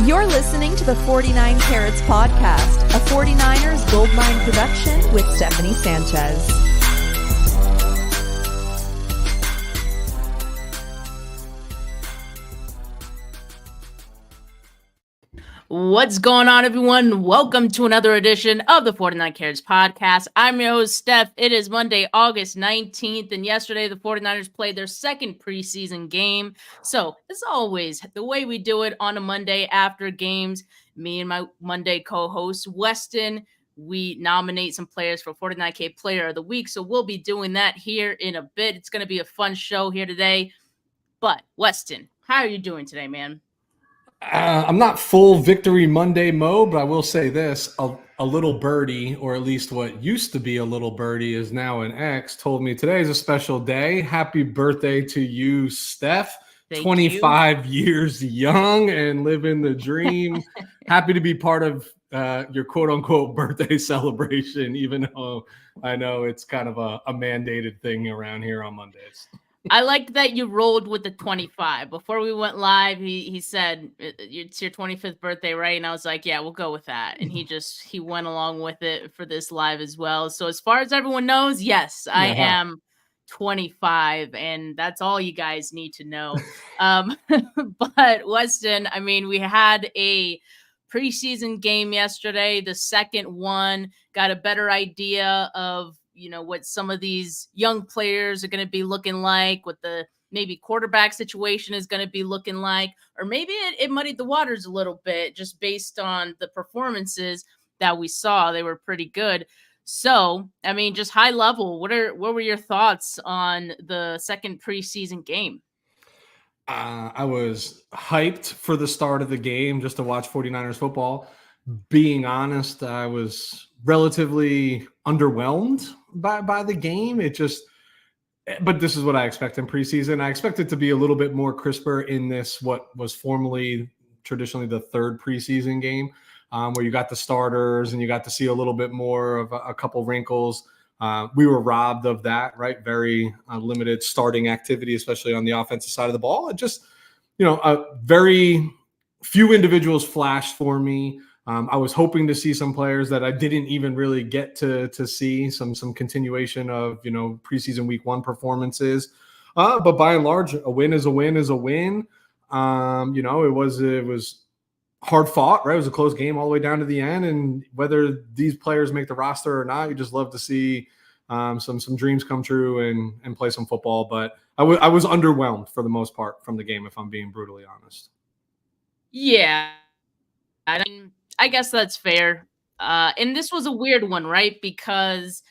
You're listening to the 49 Carats Podcast, a 49ers Goldmine production with Stephanie Sanchez. What's going on, everyone? Welcome to another edition of the 49 Carats Podcast. I'm your host, Steph. It is Monday, August 19th, and yesterday the 49ers played their second preseason game. So, as always, the way we do it on a Monday after games, me and my Monday co-host, Weston, we nominate some players for 49K Player of the Week. So, we'll be doing that here in a bit. It's going to be a fun show here today. But, Weston, how are you doing today, man? I'm not full Victory Monday mode, but I will say this. A little birdie, or at least what used to be a little birdie is now an ex, told me today is a special day. Happy birthday to you, Steph. Thank 25 years young and living the dream. Happy to be part of your quote-unquote birthday celebration, even though I know it's kind of a mandated thing around here on Mondays. I liked that you rolled with the 25. Before we went live, he said, it's your 25th birthday, right? And I was like, yeah, we'll go with that. And he went along with it for this live as well. So as far as everyone knows, yes, I am 25, and that's all you guys need to know. But Weston, I mean, we had a preseason game yesterday, the second one, got a better idea of what some of these young players are going to be looking like, what the maybe quarterback situation is going to be looking like, or maybe it muddied the waters a little bit just based on the performances that we saw. They were pretty good. So, I mean, just high level, what were your thoughts on the second preseason game? I was hyped for the start of the game just to watch 49ers football. Being honest, I was relatively underwhelmed by the game. But this is what I expect in preseason. I expect it to be a little bit more crisper in this, what was formerly traditionally the third preseason game, where you got the starters and you got to see a little bit more of a couple wrinkles. We were robbed of that, right? Very limited starting activity, especially on the offensive side of the ball. It just, very few individuals flashed for me. I was hoping to see some players that I didn't even really get to see, some continuation of, preseason week one performances. But by and large, a win is a win is a win. It was hard fought, right? It was a close game all the way down to the end. And whether these players make the roster or not, you just love to see some dreams come true and play some football. But I was underwhelmed for the most part from the game, if I'm being brutally honest. Yeah. I mean, I guess that's fair. And this was a weird one, right? Because,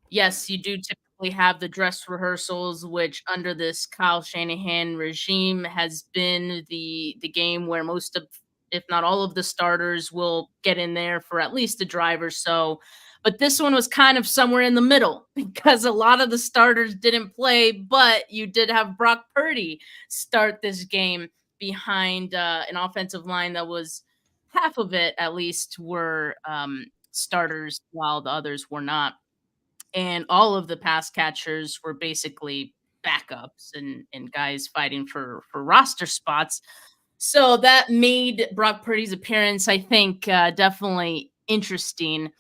yes, you do typically have the dress rehearsals, which under this Kyle Shanahan regime has been the game where most of, if not all of the starters will get in there for at least a drive or so. But this one was kind of somewhere in the middle because a lot of the starters didn't play, but you did have Brock Purdy start this game behind an offensive line that was half of it at least were starters while the others were not. And all of the pass catchers were basically backups and guys fighting for roster spots. So that made Brock Purdy's appearance, I think, definitely interesting,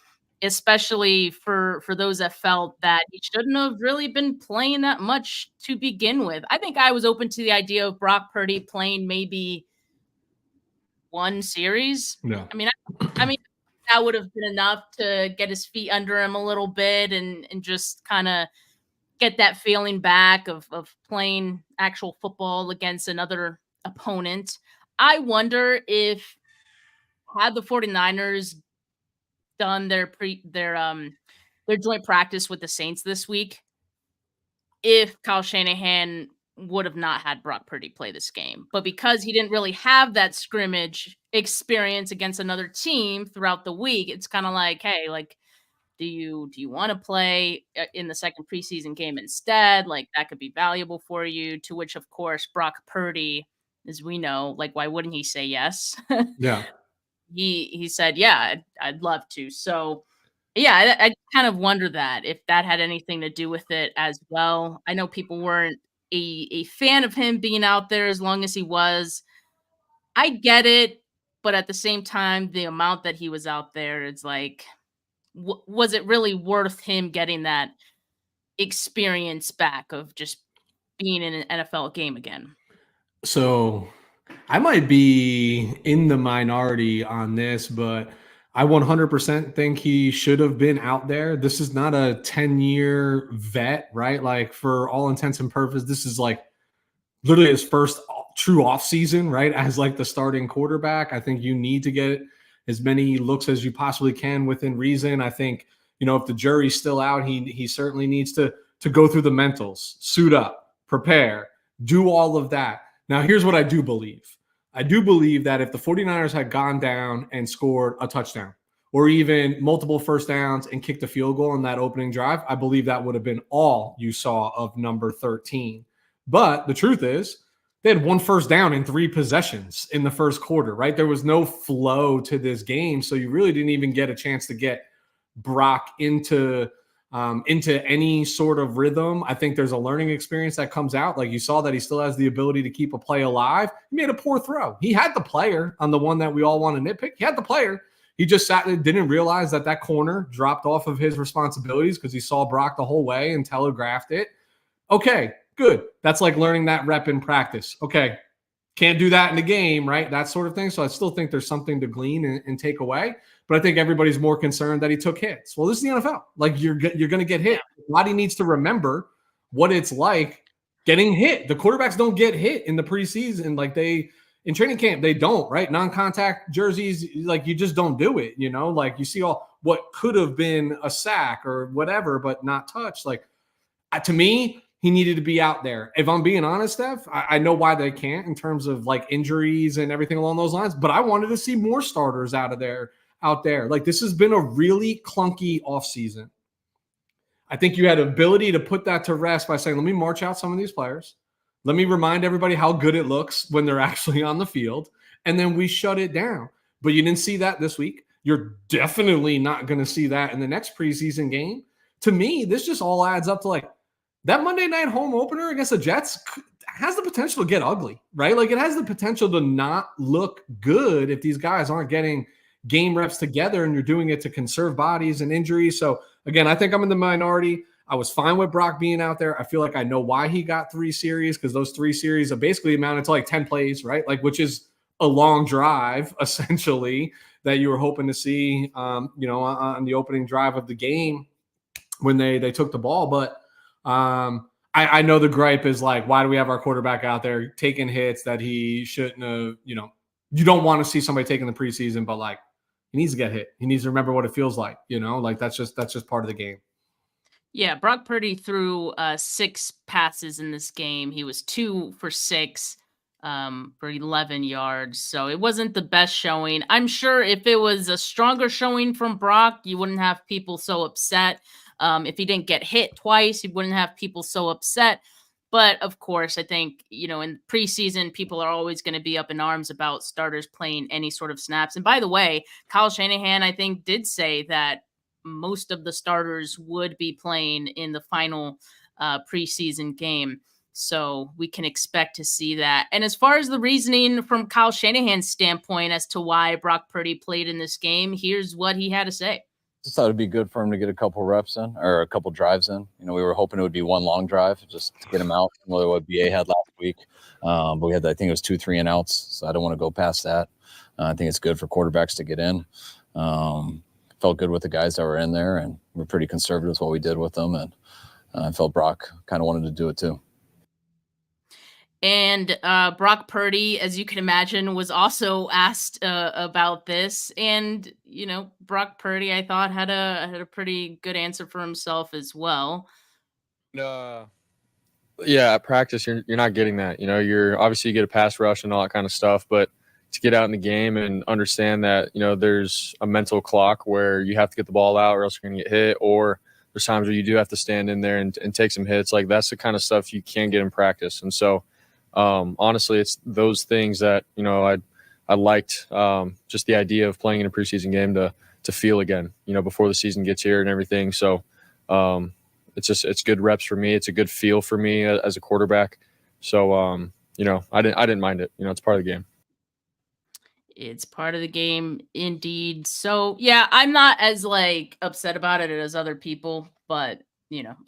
especially for those that felt that he shouldn't have really been playing that much to begin with. I think I was open to the idea of Brock Purdy playing maybe one series. Yeah. I mean, that would have been enough to get his feet under him a little bit and just kind of get that feeling back of playing actual football against another opponent. I wonder if had the 49ers done their joint practice with the Saints this week, if Kyle Shanahan would have not had Brock Purdy play this game. But because he didn't really have that scrimmage experience against another team throughout the week, it's kind of like, hey, like, do you want to play in the second preseason game instead? Like, that could be valuable for you. To which, of course, Brock Purdy, as we know, like, why wouldn't he say yes? Yeah. He said, yeah, I'd love to. So, yeah, I kind of wonder that if that had anything to do with it as well. I know people weren't a fan of him being out there as long as he was. I get it. but at the same time, the amount that he was out there, it's like, was it really worth him getting that experience back of just being in an NFL game again? So I might be in the minority on this, but I 100% think he should have been out there. This is not a 10-year vet, right? Like, for all intents and purposes, this is like literally his first true offseason, right? As like the starting quarterback. I think you need to get as many looks as you possibly can within reason. I think, if the jury's still out, he certainly needs to go through the mentals, suit up, prepare, do all of that. Now, here's what I do believe. I do believe that if the 49ers had gone down and scored a touchdown or even multiple first downs and kicked a field goal in that opening drive, I believe that would have been all you saw of number 13. But the truth is, they had 1 first down in 3 possessions in the first quarter, right? There was no flow to this game, so you really didn't even get a chance to get Brock into any sort of rhythm. I think there's a learning experience that comes out. Like, you saw that he still has the ability to keep a play alive. He made a poor throw. He had the player on the one that we all want to nitpick. He had the player. He just sat and didn't realize that corner dropped off of his responsibilities because he saw Brock the whole way and telegraphed it. Okay, good. That's like learning that rep in practice. Okay, can't do that in the game, right? That sort of thing. So I still think there's something to glean and take away. But I think everybody's more concerned that he took hits. Well, this is the NFL. Like, you're going to get hit. The body needs to remember what it's like getting hit. The quarterbacks don't get hit in the preseason. Like, in training camp, they don't, right? Non-contact jerseys, like, you just don't do it, Like, you see all what could have been a sack or whatever, but not touched. Like, to me, he needed to be out there. If I'm being honest, Steph, I know why they can't in terms of like injuries and everything along those lines, but I wanted to see more starters out there. Like, this has been a really clunky offseason. I think you had ability to put that to rest by saying, let me march out some of these players. Let me remind everybody how good it looks when they're actually on the field. And then we shut it down. But you didn't see that this week. You're definitely not going to see that in the next preseason game. To me, this just all adds up to like, that Monday night home opener against the Jets has the potential to get ugly, right? Like, it has the potential to not look good if these guys aren't getting game reps together and you're doing it to conserve bodies and injuries. So, again, I think I'm in the minority. I was fine with Brock being out there. I feel like I know why he got 3 series, because those 3 series have basically amounted to like 10 plays, right? Like, which is a long drive, essentially, that you were hoping to see, on the opening drive of the game when they took the ball. But I know the gripe is like, why do we have our quarterback out there taking hits that he shouldn't have? You don't want to see somebody taking the preseason, but like, he needs to get hit. He needs to remember what it feels like, like that's just part of the game. Yeah, Brock Purdy threw 6 passes in this game. He was 2 for 6 for 11 yards. So it wasn't the best showing. I'm sure if it was a stronger showing from Brock, you wouldn't have people so upset. If he didn't get hit twice, you wouldn't have people so upset. But of course, I think, in preseason, people are always going to be up in arms about starters playing any sort of snaps. And by the way, Kyle Shanahan, I think, did say that most of the starters would be playing in the final preseason game. So we can expect to see that. And as far as the reasoning from Kyle Shanahan's standpoint as to why Brock Purdy played in this game, here's what he had to say. Just thought it'd be good for him to get a couple reps in, or a couple drives in. We were hoping it would be one long drive just to get him out, similar to what BA had last week. But we had, I think it was 2 3-and-outs, so I don't want to go past that. I think it's good for quarterbacks to get in. Felt good with the guys that were in there, and we're pretty conservative with what we did with them. And I felt Brock kind of wanted to do it too. And Brock Purdy, as you can imagine, was also asked about this. And, Brock Purdy, I thought, had a pretty good answer for himself as well. Yeah, at practice, you're not getting that. You're obviously you get a pass rush and all that kind of stuff, but to get out in the game and understand that, there's a mental clock where you have to get the ball out or else you're going to get hit, or there's times where you do have to stand in there and take some hits. Like, that's the kind of stuff you can get in practice. And so, honestly, it's those things that, I liked, just the idea of playing in a preseason game to feel again, before the season gets here and everything. So, it's good reps for me. It's a good feel for me as a quarterback. So, I didn't mind it. It's part of the game. It's part of the game, indeed. So, yeah, I'm not as like upset about it as other people, but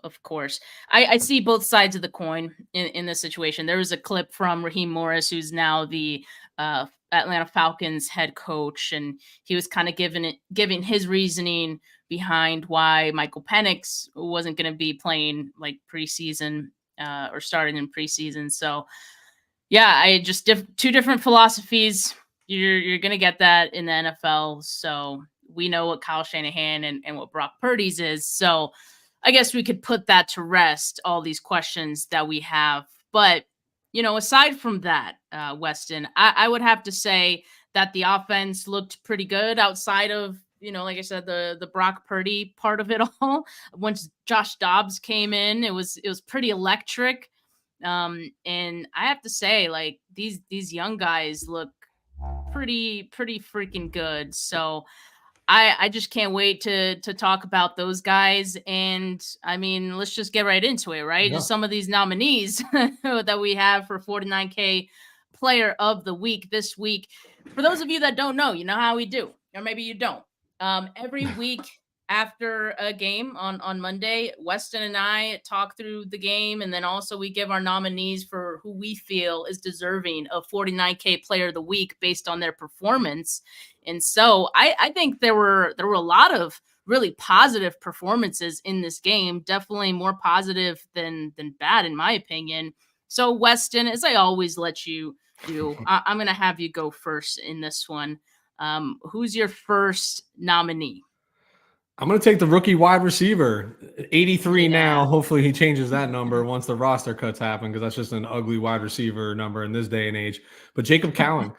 of course, I see both sides of the coin in this situation. There was a clip from Raheem Morris, who's now the Atlanta Falcons head coach, and he was kind of giving his reasoning behind why Michael Penix wasn't going to be playing like preseason or starting in preseason. So, yeah, I just two different philosophies. You're gonna get that in the NFL. So we know what Kyle Shanahan and what Brock Purdy's is. So I guess we could put that to rest, all these questions that we have. But aside from that, Weston, I would have to say that the offense looked pretty good outside of, like I said, the Brock Purdy part of it all. Once Josh Dobbs came in, it was pretty electric. And I have to say, like, these young guys look pretty freaking good. So I just can't wait to talk about those guys. And I mean, let's just get right into it, right? Yeah. Just some of these nominees that we have for 49K Player of the Week this week. For those of you that don't know, you know how we do, or maybe you don't. Every week after a game on Monday, Weston and I talk through the game, and then also we give our nominees for who we feel is deserving of 49K Player of the Week based on their performance. And so I think there were a lot of really positive performances in this game, definitely more positive than bad in my opinion. So Weston, as I always let you do, I'm going to have you go first in this one. Who's your first nominee? I'm going to take the rookie wide receiver, 83 now. Yeah. Hopefully he changes that number once the roster cuts happen, because that's just an ugly wide receiver number in this day and age. But Jacob Cowan,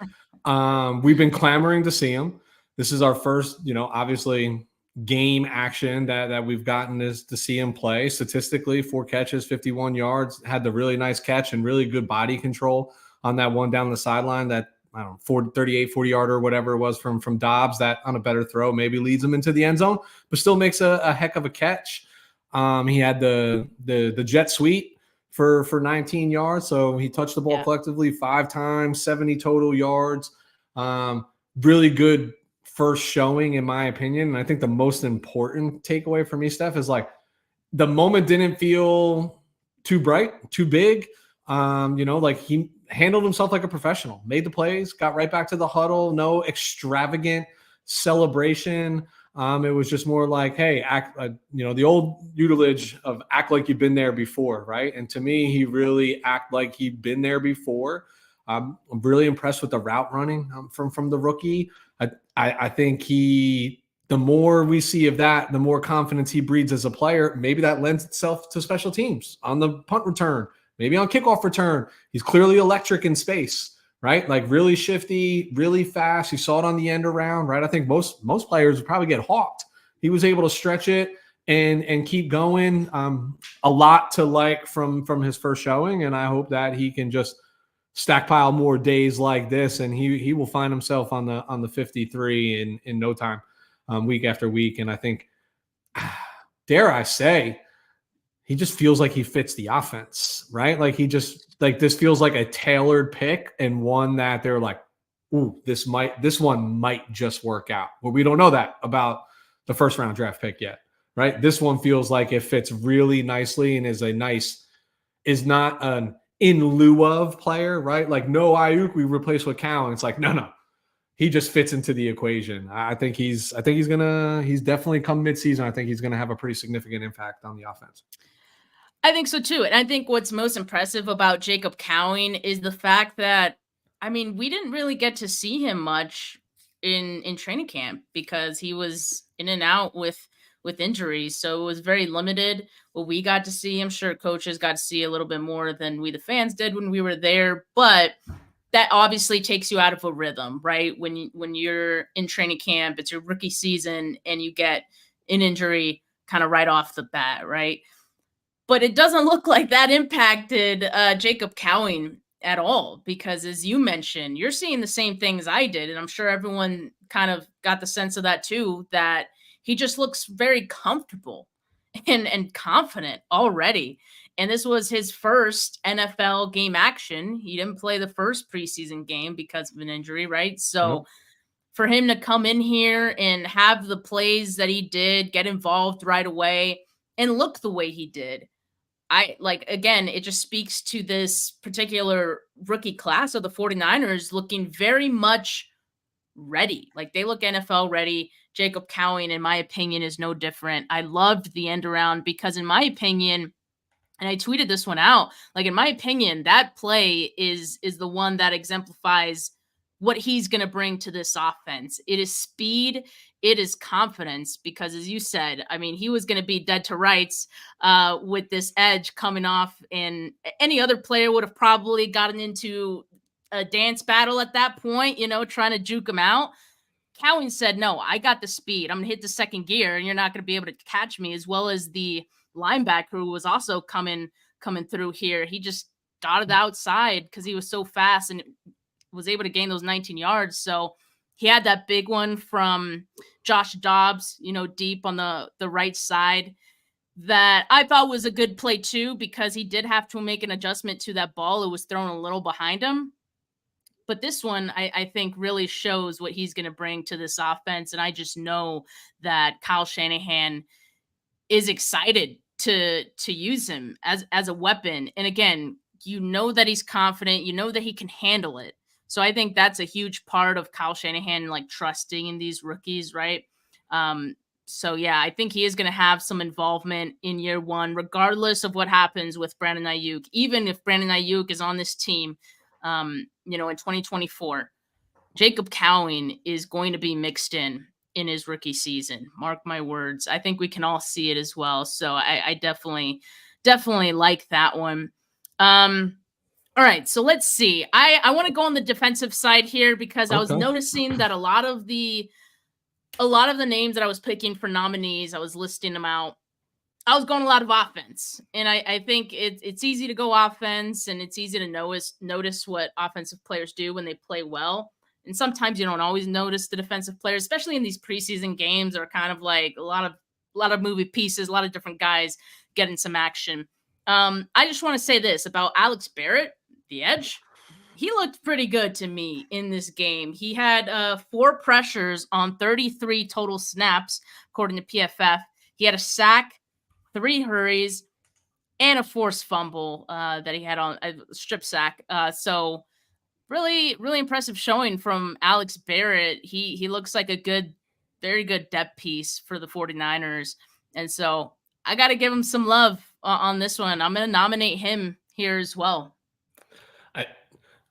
we've been clamoring to see him. This is our first, obviously game action that we've gotten is to see him play. Statistically, 4 catches, 51 yards, had the really nice catch and really good body control on that one down the sideline that, I don't know, 40 yarder, whatever it was from Dobbs, that on a better throw maybe leads him into the end zone, but still makes a heck of a catch. He had the jet sweep for 19 yards. So he touched the ball collectively 5 times, 70 total yards. Really good first showing, in my opinion. And I think the most important takeaway for me, Steph, is like the moment didn't feel too bright, too big. Like he handled himself like a professional, made the plays, got right back to the huddle. No extravagant celebration. It was just more like, hey, act, the old utilage of act like you've been there before, right? And to me, he really acted like he'd been there before. I'm really impressed with the route running from the rookie. I think the more we see of that, the more confidence he breeds as a player. Maybe that lends itself to special teams on the punt return, maybe on kickoff return. He's clearly electric in space, right? Like really shifty, really fast. You saw it on the end around, right? I think most players would probably get hawked. He was able to stretch it and keep going. A lot to like from his first showing, and I hope that he can just stackpile more days like this, and he will find himself on the 53 in no time, week after week. And I think, dare I say, he just feels like he fits the offense, right? Like this feels like a tailored pick, and one that they're like, ooh, this one might just work out. Well, we don't know that about the first round draft pick yet, right? This one feels like it fits really nicely and is not an in lieu of player, right? Like no Ayuk, we replace with Cowan. It's like, no. He just fits into the equation. I think he's definitely come midseason. I think he's going to have a pretty significant impact on the offense. I think so too. And I think what's most impressive about Jacob Cowan is the fact that, I mean, we didn't really get to see him much in training camp because he was in and out with injuries. So it was very limited. Well, we got to see him. Sure, coaches got to see a little bit more than we, the fans, did when we were there. But that obviously takes you out of a rhythm, right? When you're in training camp, it's your rookie season, and you get an injury kind of right off the bat, right? But it doesn't look like that impacted Jacob Cowan at all, because as you mentioned, you're seeing the same things I did. And I'm sure everyone kind of got the sense of that too, that he just looks very comfortable and confident already. And this was his first NFL game action. He didn't play the first preseason game because of an injury, right? So for him to come in here and have the plays that he did, get involved right away, and look the way he did. Again, it just speaks to this particular rookie class of the 49ers looking very much ready. Like, they look NFL ready. Jacob Cowing, in my opinion, is no different. I loved the end around because, in my opinion, and I tweeted this one out, like, in my opinion, that play is the one that exemplifies what he's going to bring to this offense. It is speed. It is confidence, because, as you said, I mean, he was going to be dead to rights with this edge coming off, and any other player would have probably gotten into a dance battle at that point, trying to juke him out. Cowing said, no, I got the speed. I'm going to hit the second gear, and you're not going to be able to catch me, as well as the linebacker who was also coming through here. He just dotted outside because he was so fast and was able to gain those 19 yards. So he had that big one from Josh Dobbs, deep on the right side, that I thought was a good play too, because he did have to make an adjustment to that ball. It was thrown a little behind him. But this one, I think, really shows what he's going to bring to this offense. And I just know that Kyle Shanahan is excited to use him as a weapon. And again, that he's confident, that he can handle it. So I think that's a huge part of Kyle Shanahan, like, trusting in these rookies, right? So yeah, I think he is going to have some involvement in year one, regardless of what happens with Brandon Ayuk. Even if Brandon Ayuk is on this team, in 2024, Jacob Cowing is going to be mixed in his rookie season. Mark my words. I think we can all see it as well. So I definitely like that one. All right, so let's see. I want to go on the defensive side here, because I was noticing that a lot of the names that I was picking for nominees, I was listing them out. I was going a lot of offense, and I think it's easy to go offense, and it's easy to notice what offensive players do when they play well. And sometimes you don't always notice the defensive players, especially in these preseason games, are kind of like a lot of movie pieces, a lot of different guys getting some action. I just want to say this about Alex Barrett, the edge. He looked pretty good to me in this game. He had 4 pressures on 33 total snaps, according to PFF. He had a sack, 3 hurries, and a forced fumble that he had on a strip sack. So really, really impressive showing from Alex Barrett. He looks like a very good depth piece for the 49ers. And so I got to give him some love on this one. I'm going to nominate him here as well.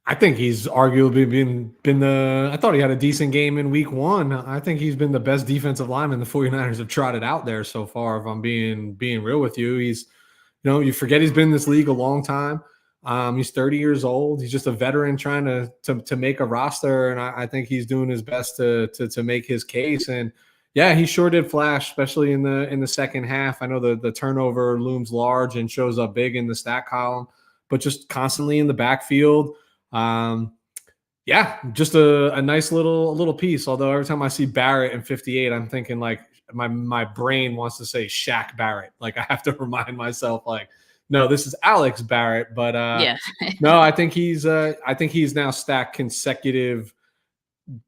I think he's arguably been the. I thought he had a decent game in week 1. I think he's been the best defensive lineman the 49ers have trotted out there so far. If I'm being real with you, he's, you forget he's been in this league a long time. He's 30 years old. He's just a veteran trying to make a roster, and I think he's doing his best to make his case. And yeah, he sure did flash, especially in the second half. I know the turnover looms large and shows up big in the stat column, but just constantly in the backfield. Yeah, just a nice little piece. Although every time I see Barrett in 58, I'm thinking like my brain wants to say Shaq Barrett. Like, I have to remind myself, like, no, this is Alex Barrett. But yeah. No, I think he's now stacked consecutive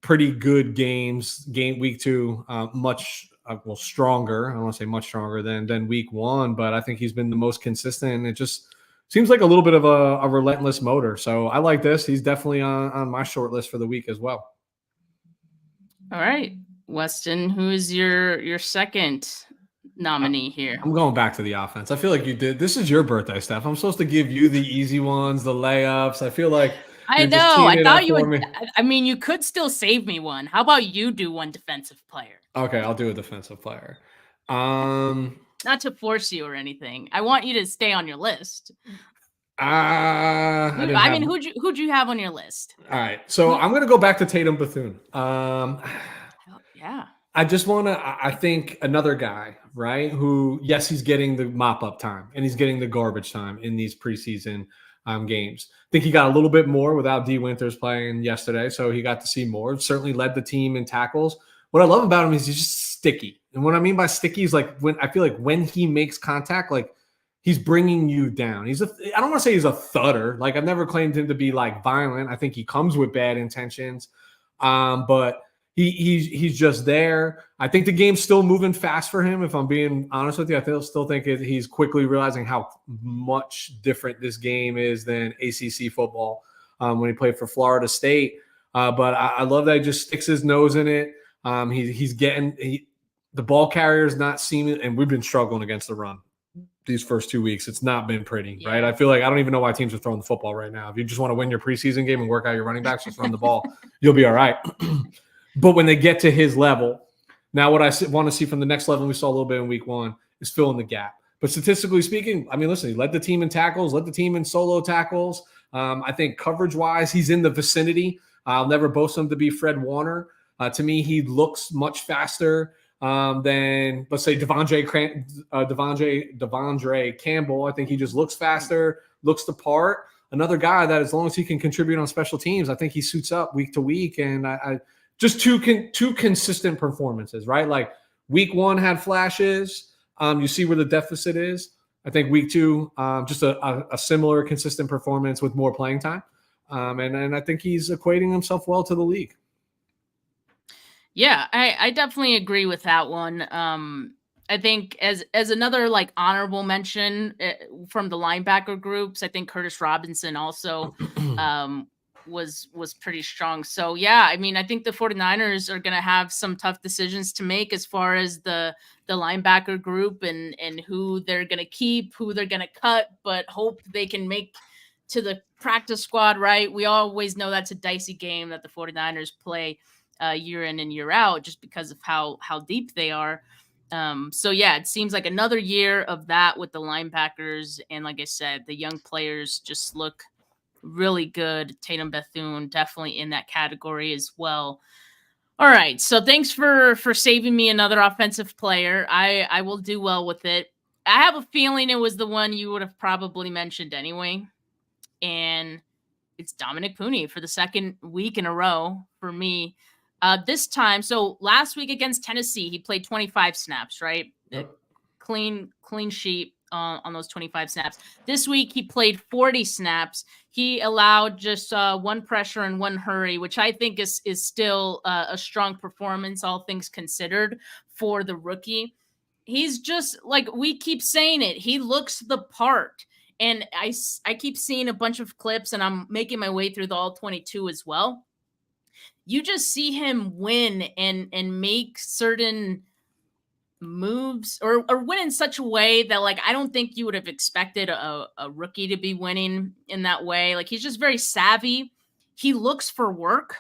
pretty good games. Game week 2, much stronger. I don't want to say much stronger than week 1, but I think he's been the most consistent. And it just seems like a little bit of a relentless motor. So I like this. He's definitely on my short list for the week as well. All right, Weston, who is your second nominee here? I'm going back to the offense. I feel like you did. This is your birthday, Steph. I'm supposed to give you the easy ones, the layups. I feel like I know. I thought you would. I mean, you could still save me one. How about you do one defensive player? Okay, I'll do a defensive player. Not to force you or anything. I want you to stay on your list. Who'd you have on your list? All right, so I'm gonna go back to Tatum Bethune. Yeah. I just want to. I think another guy, right? Who, yes, he's getting the mop up time and he's getting the garbage time in these preseason games. I think he got a little bit more without D. Winters playing yesterday, so he got to see more. Certainly led the team in tackles. What I love about him is he's just sticky. And what I mean by sticky is like when he makes contact, like he's bringing you down. I don't want to say he's a thudder. Like, I've never claimed him to be like violent. I think he comes with bad intentions. But he's just there. I think the game's still moving fast for him. If I'm being honest with you, I still think he's quickly realizing how much different this game is than ACC football when he played for Florida State. But I love that he just sticks his nose in it. He's getting the ball carrier's not seeming, and we've been struggling against the run these first 2 weeks. It's not been pretty, right? I feel like I don't even know why teams are throwing the football right now. If you just want to win your preseason game and work out your running backs, just run the ball. You'll be all right. But when they get to his level, now what I want to see from the next level we saw a little bit in week 1 is filling the gap. But statistically speaking, I mean, listen, he led the team in tackles, led the team in solo tackles. I think coverage-wise, he's in the vicinity. I'll never boast him to be Fred Warner. To me, he looks much faster than, let's say, Devondre Campbell. I think he just looks faster, looks the part. Another guy that as long as he can contribute on special teams, I think he suits up week to week. And I just two consistent performances, right? Like week 1 had flashes. You see where the deficit is. I think week 2, just a similar consistent performance with more playing time. And I think he's equating himself well to the league. Yeah, I definitely agree with that one. I think as another like honorable mention from the linebacker groups, I think Curtis Robinson also was pretty strong. So yeah, I mean, I think the 49ers are going to have some tough decisions to make as far as the linebacker group and who they're going to keep, who they're going to cut, but hope they can make to the practice squad, right? We always know that's a dicey game that the 49ers play year in and year out just because of how deep they are. So yeah, it seems like another year of that with the linebackers. And like I said, the young players just look really good. Tatum Bethune definitely in that category as well. All right. So thanks for saving me another offensive player. I will do well with it. I have a feeling it was the one you would have probably mentioned anyway. And it's Dominic Pooney for the second week in a row for me. This time, so last week against Tennessee, he played 25 snaps, right? Yep. Clean sheet on those 25 snaps. This week, he played 40 snaps. He allowed just 1 pressure and 1 hurry, which I think is still a strong performance, all things considered, for the rookie. He's just, like we keep saying it, he looks the part. And I keep seeing a bunch of clips, and I'm making my way through the all 22 as well. You just see him win and make certain moves or win in such a way that, like, I don't think you would have expected a rookie to be winning in that way. Like, he's just very savvy. He looks for work,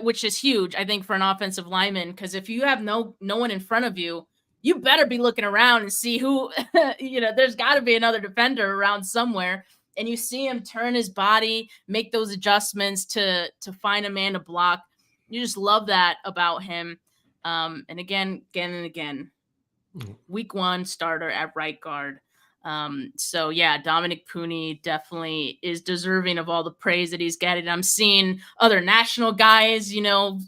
which is huge, I think, for an offensive lineman, because if you have no one in front of you, you better be looking around and see who, there's got to be another defender around somewhere. And you see him turn his body, make those adjustments to find a man to block. You just love that about him. And again and again, week 1 starter at right guard. So yeah, Dominic Pooney definitely is deserving of all the praise that he's getting. I'm seeing other national guys,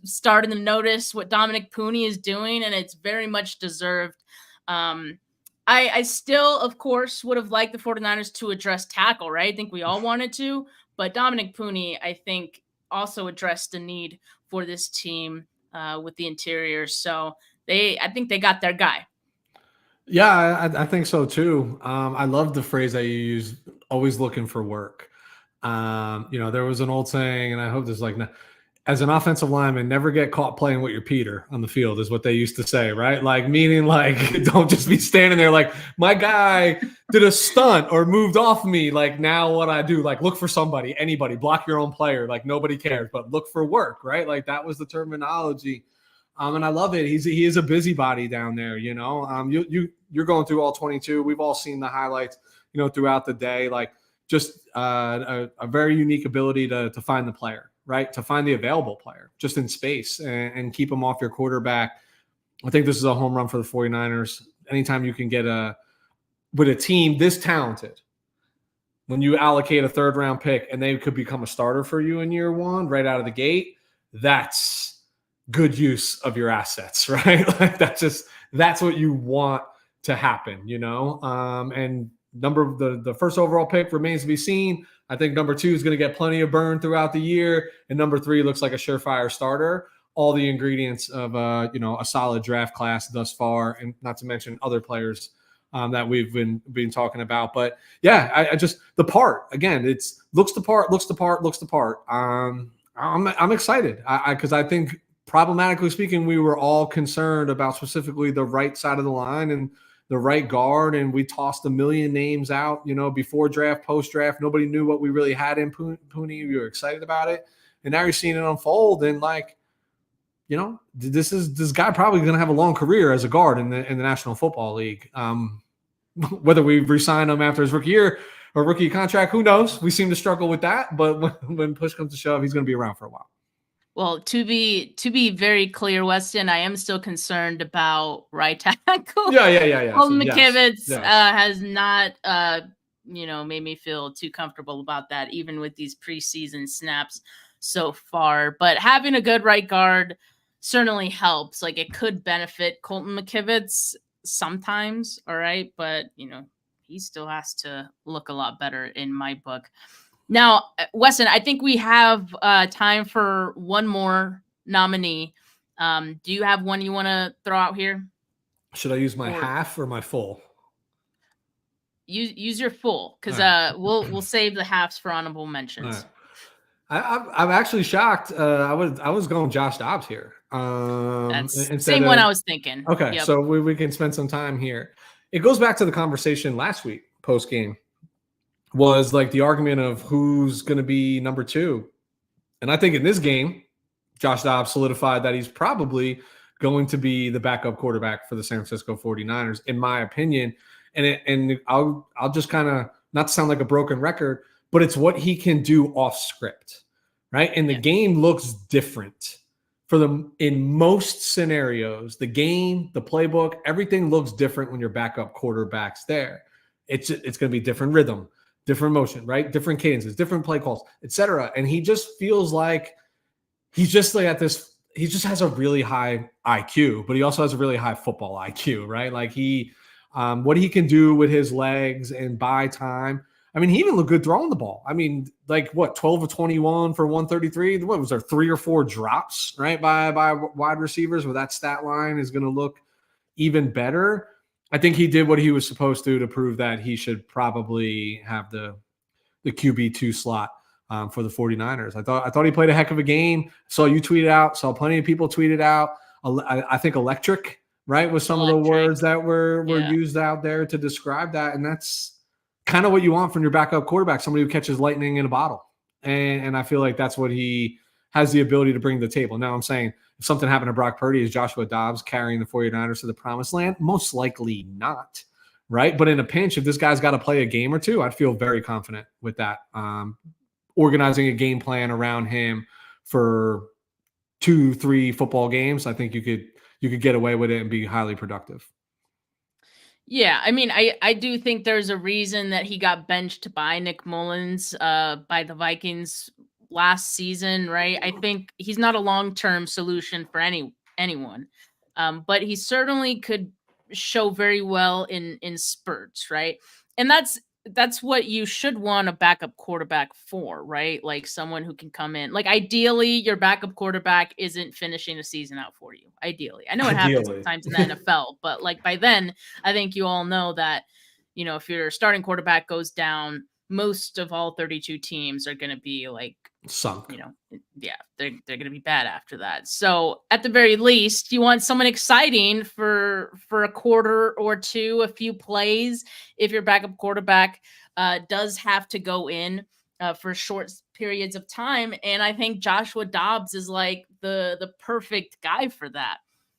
starting to notice what Dominic Pooney is doing, and it's very much deserved. I still, of course, would have liked the 49ers to address tackle, right? I think we all wanted to, but Dominic Pooney, I think, also addressed the need for this team with the interior. So I think they got their guy. Yeah, I think so too. I love the phrase that you use, always looking for work. There was an old saying, and I hope this as an offensive lineman, never get caught playing with your Peter on the field is what they used to say, right? Like, meaning like, don't just be standing there like, my guy did a stunt or moved off me. Like, now what I do, like, look for somebody, anybody, block your own player. Like, nobody cares, but look for work, right? Like, that was the terminology. And I love it. He is a busybody down there, you're going through all 22. We've all seen the highlights, throughout the day, like just a very unique ability to find the player, right? To find the available player just in space and keep them off your quarterback. I think this is a home run for the 49ers. Anytime you can get with a team this talented, when you allocate a 3rd round pick and they could become a starter for you in year 1 right out of the gate, that's good use of your assets, right? Like that's what you want to happen, and the first overall pick remains to be seen. I think number 2 is going to get plenty of burn throughout the year, and number 3 looks like a surefire starter. all the ingredients of a solid draft class thus far, and not to mention other players that we've been talking about. But yeah, I just the part again, it's looks the part. I'm excited because I think problematically speaking, we were all concerned about specifically the right side of the line and the right guard, and we tossed a million names out, before draft, post draft. Nobody knew what we really had in Pooney. We were excited about it, and now you're seeing it unfold. And this guy probably going to have a long career as a guard in the National Football League. Whether we re-sign him after his rookie year or rookie contract, who knows? We seem to struggle with that, but when push comes to shove, he's going to be around for a while. Well, to be very clear, Weston, I am still concerned about right tackle. Yeah. Colton McKivitz yes. has not, made me feel too comfortable about that, even with these preseason snaps so far. But having a good right guard certainly helps. Like, it could benefit Colton McKivitz sometimes, all right? But, he still has to look a lot better in my book. Now, Weston, I think we have time for one more nominee. Do you have one you want to throw out here? Should I use my half or my full? Use your full, because we'll save the halves for honorable mentions. I'm actually shocked. I was going Josh Dobbs here. That's the same one I was thinking. Okay, yep. So we can spend some time here. It goes back to the conversation last week post game. Was like the argument of who's going to be number 2. And I think in this game, Josh Dobbs solidified that he's probably going to be the backup quarterback for the San Francisco 49ers, in my opinion. And I'll just kind of, not to sound like a broken record, but it's what he can do off script, right? And the game looks different for them in most scenarios. The game, the playbook, everything looks different when your backup quarterback's there. It's going to be different rhythm, different motion, right? Different cadences, different play calls, etc. And he just feels like he's just like he just has a really high IQ, but he also has a really high football IQ, right? Like what he can do with his legs and buy time. I mean, he even looked good throwing the ball. I mean, 12 of 21 for 133. What was there, 3 or 4 drops, right? By wide receivers, where that stat line is going to look even better. I think he did what he was supposed to prove that he should probably have the QB2 slot for the 49ers. I thought he played a heck of a game. Saw you tweet it out. Saw plenty of people tweet it out. I think electric, right, was some of the words that were used out there to describe that. And that's kind of what you want from your backup quarterback, somebody who catches lightning in a bottle. And I feel like that's what he has the ability to bring to the table. Now I'm saying, if something happened to Brock Purdy, is Joshua Dobbs carrying the 49ers to the promised land? Most likely not, right? But in a pinch, if this guy's got to play a game or two, I'd feel very confident with that. Organizing a game plan around him for 2-3 football games, I think you could get away with it and be highly productive. Yeah, I mean, I do think there's a reason that he got benched by Nick Mullins by the Vikings last season, right? I think he's not a long-term solution for anyone, but he certainly could show very well in spurts, right? And that's what you should want a backup quarterback for, right? Like someone who can come in. Like ideally, your backup quarterback isn't finishing a season out for you. Ideally, I know it happens sometimes in the NFL, but like by then, I think you all know that, if your starting quarterback goes down, most of all 32 teams are going to be like sunk. They're going to be bad after that. So at the very least, you want someone exciting for a quarter or two, a few plays. If your backup quarterback does have to go in for short periods of time, and I think Joshua Dobbs is like the perfect guy for that.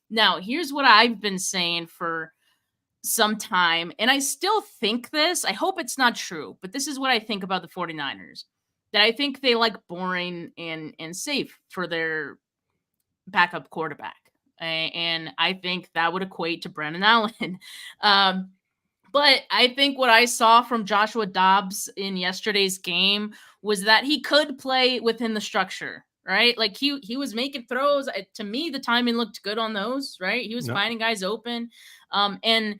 Now, here's what I've been saying for some time, and I still think this. I hope it's not true, but this is what I think about the 49ers. That I think they like boring and safe for their backup quarterback. And I think that would equate to Brendan Allen. But I think what I saw from Joshua Dobbs in yesterday's game was that he could play within the structure, right? Like he was making throws. To me, the timing looked good on those, right? He was finding guys open. And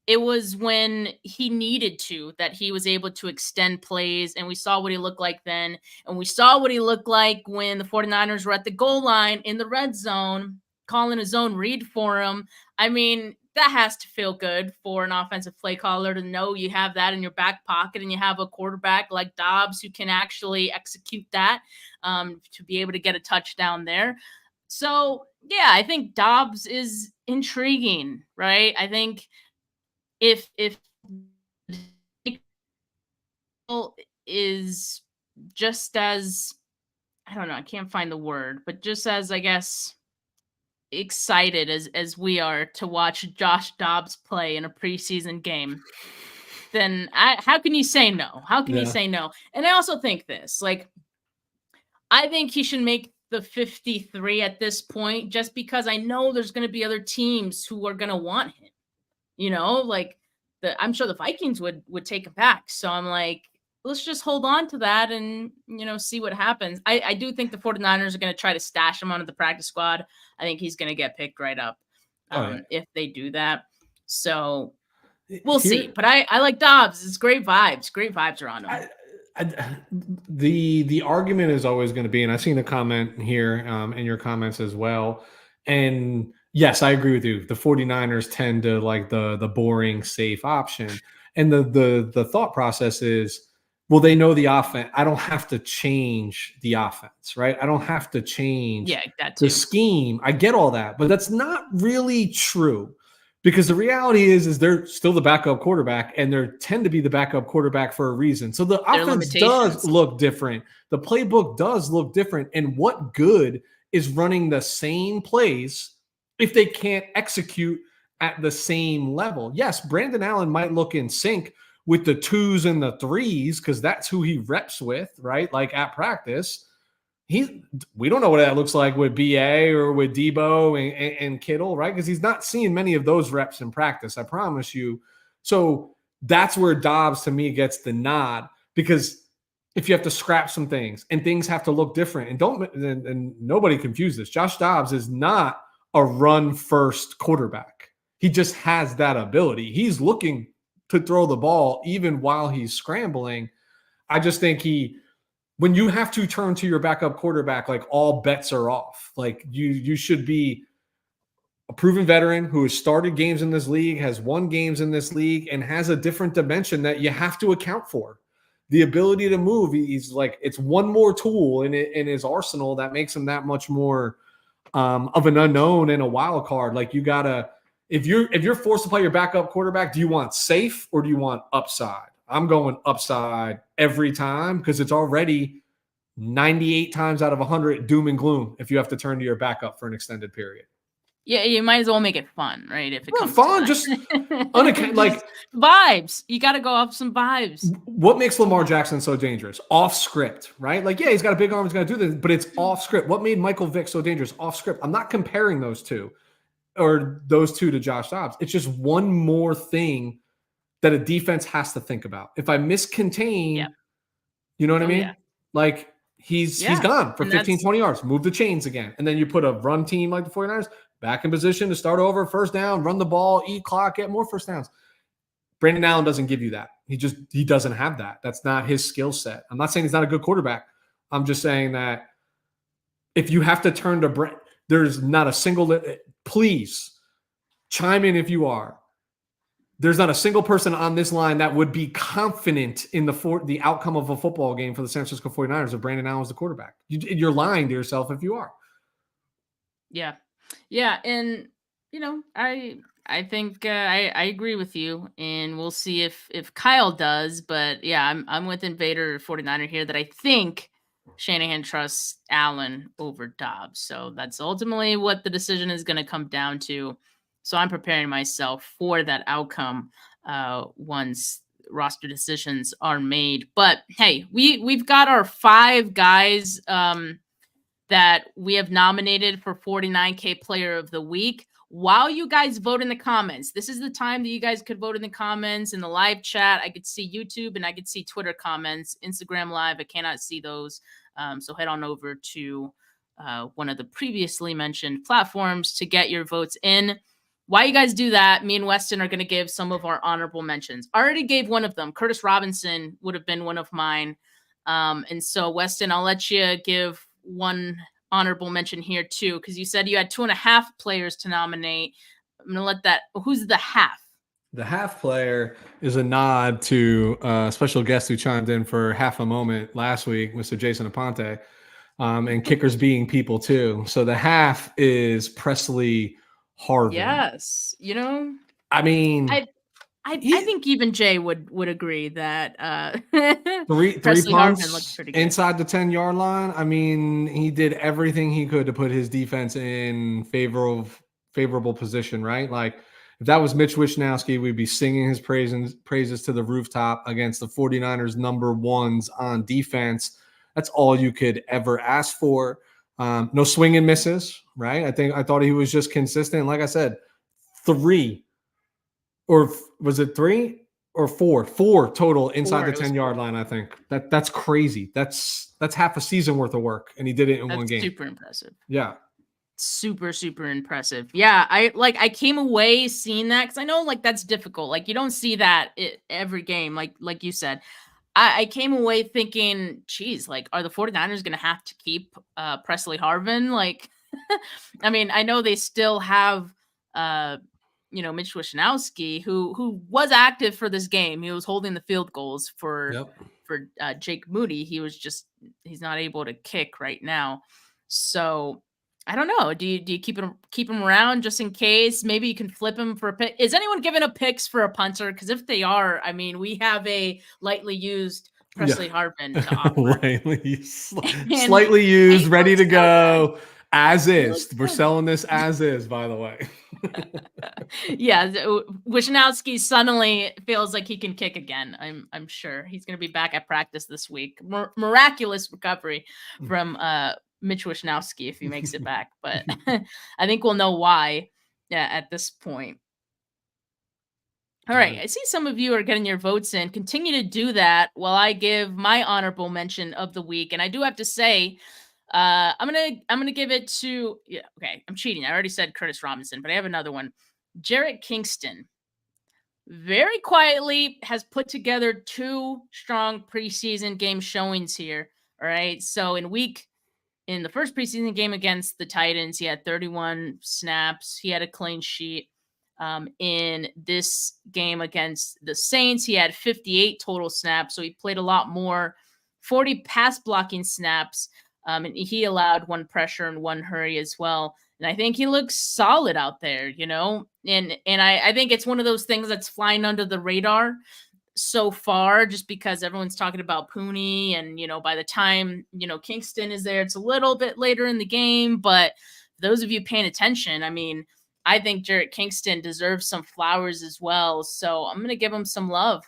it was when he needed to that he was able to extend plays, and we saw what he looked like then, and we saw what he looked like when the 49ers were at the goal line in the red zone, calling a zone read for him. I mean, that has to feel good for an offensive play caller to know you have that in your back pocket and you have a quarterback like Dobbs who can actually execute that to be able to get a touchdown there. So, yeah, I think Dobbs is intriguing, right? I think if is just as, I don't know, I can't find the word, but just as, I guess, excited as we are to watch Josh Dobbs play in a preseason game, then how can you say no? How can you say no? And I also think this, like, I think he should make the 53 at this point, just because I know there's going to be other teams who are going to want him. You know, like I'm sure the Vikings would take him back. So I'm like, let's just hold on to that and, see what happens. I do think the 49ers are going to try to stash him onto the practice squad. I think he's going to get picked right up if they do that. So we'll see. But I like Dobbs. It's great vibes. Great vibes are on him. The argument is always going to be, and I've seen a comment here in your comments as well. And yes, I agree with you. The 49ers tend to like the boring, safe option. And the thought process is, well, they know the offense. I don't have to change the offense, right? I don't have to change the scheme. I get all that, but that's not really true. Because the reality is they're still the backup quarterback, and they tend to be the backup quarterback for a reason. So the offense does look different. The playbook does look different. And what good is running the same plays if they can't execute at the same level? Yes, Brandon Allen might look in sync with the 2s and the 3s because that's who he reps with, right? Like at practice. We don't know what that looks like with BA or with Debo and Kittle, right? Because he's not seeing many of those reps in practice, I promise you. So that's where Dobbs, to me, gets the nod, because if you have to scrap some things and things have to look different, and nobody confuse this, Josh Dobbs is not a run-first quarterback. He just has that ability. He's looking to throw the ball even while he's scrambling. I just think when you have to turn to your backup quarterback, like all bets are off. Like you should be a proven veteran who has started games in this league, has won games in this league, and has a different dimension that you have to account for. The ability to move, he's like, it's one more tool in his arsenal that makes him that much more of an unknown and a wild card. Like you gotta, if you're forced to play your backup quarterback, do you want safe or do you want upside? I'm going upside every time because it's already 98 times out of 100 doom and gloom if you have to turn to your backup for an extended period. Yeah, you might as well make it fun, right? If it comes fun, just like vibes. You got to go off some vibes. What makes Lamar Jackson so dangerous? Off script, right? Like, yeah, he's got a big arm, he's going to do this, but it's off script. What made Michael Vick so dangerous? Off script. I'm not comparing those two to Josh Dobbs. It's just one more thing that a defense has to think about. If I miscontain, you know what I mean? Yeah. Like he's gone for 15, 20 yards, move the chains again. And then you put a run team like the 49ers back in position to start over, first down, run the ball, eat clock, get more first downs. Brandon Allen doesn't give you that. He doesn't have that. That's not his skill set. I'm not saying he's not a good quarterback. I'm just saying that if you have to turn to there's not a single, please chime in if you are. There's not a single person on this line that would be confident in the outcome of a football game for the San Francisco 49ers if Brandon Allen is the quarterback. You're lying to yourself if you are. Yeah. Yeah. And, I think I agree with you, and we'll see if Kyle does. But, yeah, I'm with Invader 49er here that I think Shanahan trusts Allen over Dobbs. So that's ultimately what the decision is going to come down to. So I'm preparing myself for that outcome once roster decisions are made. But hey, we've got our 5 guys that we have nominated for 49K Player of the Week. While you guys vote in the comments, this is the time that you guys could vote in the comments, in the live chat. I could see YouTube and I could see Twitter comments. Instagram Live, I cannot see those. So head on over to one of the previously mentioned platforms to get your votes in. while you guys do that, me and Weston are going to give some of our honorable mentions. I already gave one of them. Curtis Robinson would have been one of mine. And so, Weston, I'll let you give one honorable mention here, too, because you said you had 2.5 players to nominate. I'm going to let that. Who's the half? The half player is a nod to a special guest who chimed in for half a moment last week, Mr. Jason Aponte, and kickers being people, too. So the half is Presley Harvin. Yes. I mean, I think even Jay would agree that three Presley punts Harvin looked pretty good. inside the 10-yard line. I mean, he did everything he could to put his defense in favorable position, right? Like, if that was Mitch Wishnowsky, we'd be singing his praises to the rooftop against the 49ers number ones on defense. That's all you could ever ask for. No swing and misses, right? I thought he was just consistent. Like I said, 3 or was it 3 or 4? 4 total inside the 10-yard line. I think that's crazy. That's half a season worth of work, and he did it in one game. Super impressive. Yeah. Super, super impressive. Yeah, I came away seeing that because I know that's difficult. Like, you don't see that every game, like you said. I came away thinking, geez, are the 49ers going to have to keep Presley Harvin? I mean, I know they still have Mitch Wishnowsky, who was active for this game. He was holding the field goals for Jake Moody. He's not able to kick right now. So I don't know. Do you keep him around just in case? Maybe you can flip him for a pick. Is anyone giving up picks for a punter? Because if they are, I mean, we have a lightly used Presley Harvin to offer. Slightly used, ready to go. As is. We're selling this as is, by the way. Yeah, Wishnowsky suddenly feels like he can kick again. I'm sure he's going to be back at practice this week. Miraculous recovery from Mitch Wishnowsky if he makes it back, but I think we'll know why at this point. All right, I see some of you are getting your votes in. Continue to do that while I give my honorable mention of the week. And I do have to say, I'm gonna give it to I'm cheating. I already said Curtis Robinson, but I have another one. Jarrett Kingston very quietly has put together 2 strong preseason game showings here. All right, so in the first preseason game against the Titans, he had 31 snaps. He had a clean sheet. In this game against the Saints, he had 58 total snaps. So he played a lot more, 40 pass blocking snaps. And he allowed 1 pressure and 1 hurry as well. And I think he looks solid out there, and I think it's one of those things that's flying under the radar so far, just because everyone's talking about Pooney, and by the time Kingston is there, it's a little bit later in the game. But those of you paying attention, I mean, I think Jarrett Kingston deserves some flowers as well. So I'm gonna give him some love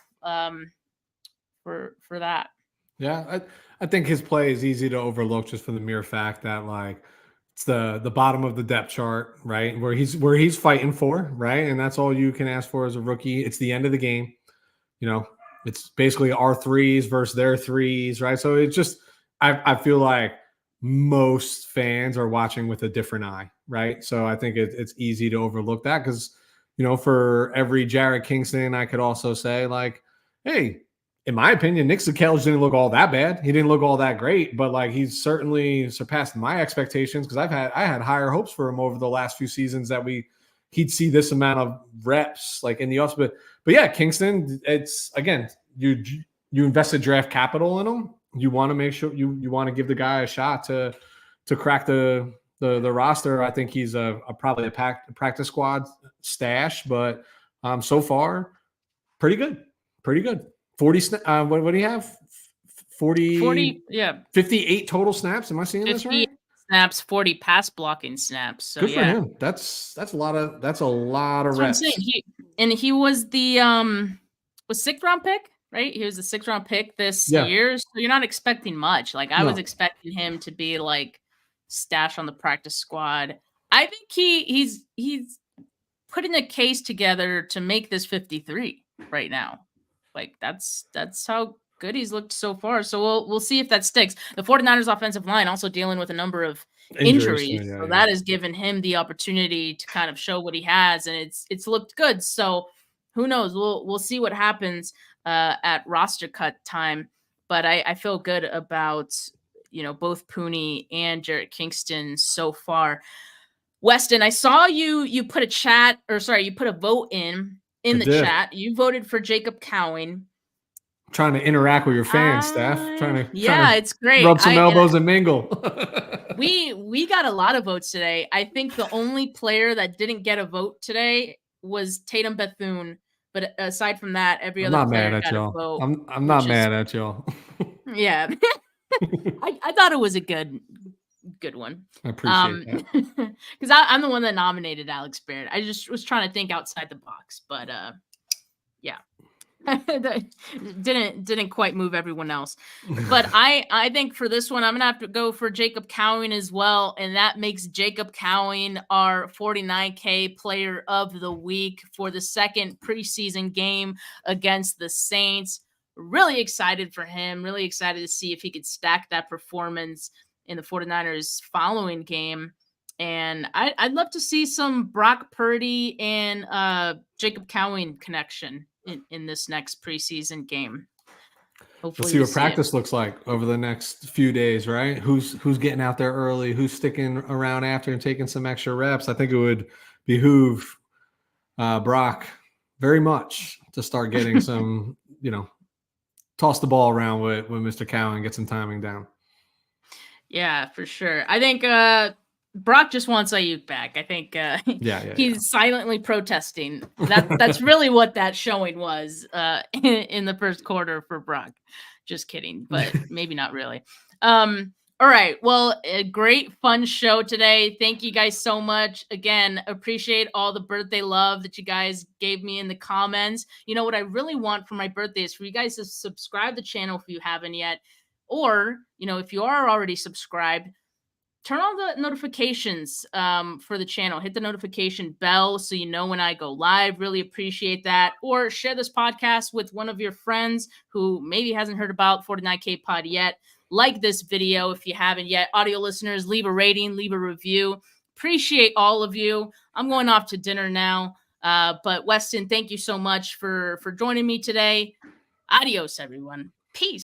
for that. Yeah, I think his play is easy to overlook just for the mere fact that it's the bottom of the depth chart, right? Where he's fighting for, right? And that's all you can ask for as a rookie. It's the end of the game. It's basically our 3s versus their 3s, right? So it's just, I feel like most fans are watching with a different eye, right? So I think it's easy to overlook that because, for every Jarrett Kingston, I could also say hey, in my opinion, Nick Zakelj didn't look all that bad. He didn't look all that great, but he's certainly surpassed my expectations because I had higher hopes for him over the last few seasons that he'd see this amount of reps in the offseason. But yeah, Kingston, it's again, you invested draft capital in him. You want to make sure you want to give the guy a shot to crack the roster. I think he's probably a practice squad stash, but so far, pretty good. 40 what do you have? 40 yeah. 58 total snaps. Am I seeing this right? Snaps, 40 pass blocking snaps. So good for him. That's a lot of reps. He was the 6th round pick, right? He was the 6th round pick this year. So you're not expecting much. I was expecting him to be stashed on the practice squad. I think he's putting a case together to make this 53 right now. That's how good he's looked so far. So we'll see if that sticks. The 49ers offensive line also dealing with a number of injuries. Yeah, So yeah. that has given him the opportunity to kind of show what he has, and it's looked good. So who knows? We'll see what happens at roster cut time. But I feel good about both Pooney and Jarrett Kingston so far. Weston, I saw you put you put a vote in I the did. chat. You voted for Jacob Cowing. Trying to interact with your fans, Steph. Trying to It's great. rub some elbows and mingle. We got a lot of votes today. I think the only player that didn't get a vote today was Tatum Bethune. But aside from that, every I'm other not player mad at got a y'all. vote. I'm not mad at y'all. Yeah. I thought it was a good one. I appreciate that. Because I'm the one that nominated Alex Barrett. I just was trying to think outside the box, but yeah. didn't quite move everyone else. But I think for this one, I'm gonna have to go for Jacob Cowing as well, and that makes Jacob Cowing our 49K player of the week for the second preseason game against the Saints. Really excited for him. Really excited to see if he could stack that performance in the 49ers following game. And I'd love to see some Brock Purdy and Jacob Cowing connection in this next preseason game. Hopefully Let's see what practice looks like over the next few days, right? Who's getting out there early? Who's sticking around after and taking some extra reps? I think it would behoove Brock very much to start getting some, toss the ball around with Mr. Cowan and get some timing down. Yeah, for sure. I think Brock just wants Ayuk back. I think he's silently protesting. That's really what that showing was in the first quarter for Brock. Just kidding, but maybe not really. All right. Well, a great fun show today. Thank you guys so much. Again, appreciate all the birthday love that you guys gave me in the comments. You know what I really want for my birthday is for you guys to subscribe to the channel if you haven't yet. Or, if you are already subscribed, turn on the notifications for the channel. Hit the notification bell so you know when I go live. Really appreciate that. Or share this podcast with one of your friends who maybe hasn't heard about 49K Pod yet. Like this video if you haven't yet. Audio listeners, leave a rating, leave a review. Appreciate all of you. I'm going off to dinner now. But Weston, thank you so much for joining me today. Adios, everyone. Peace.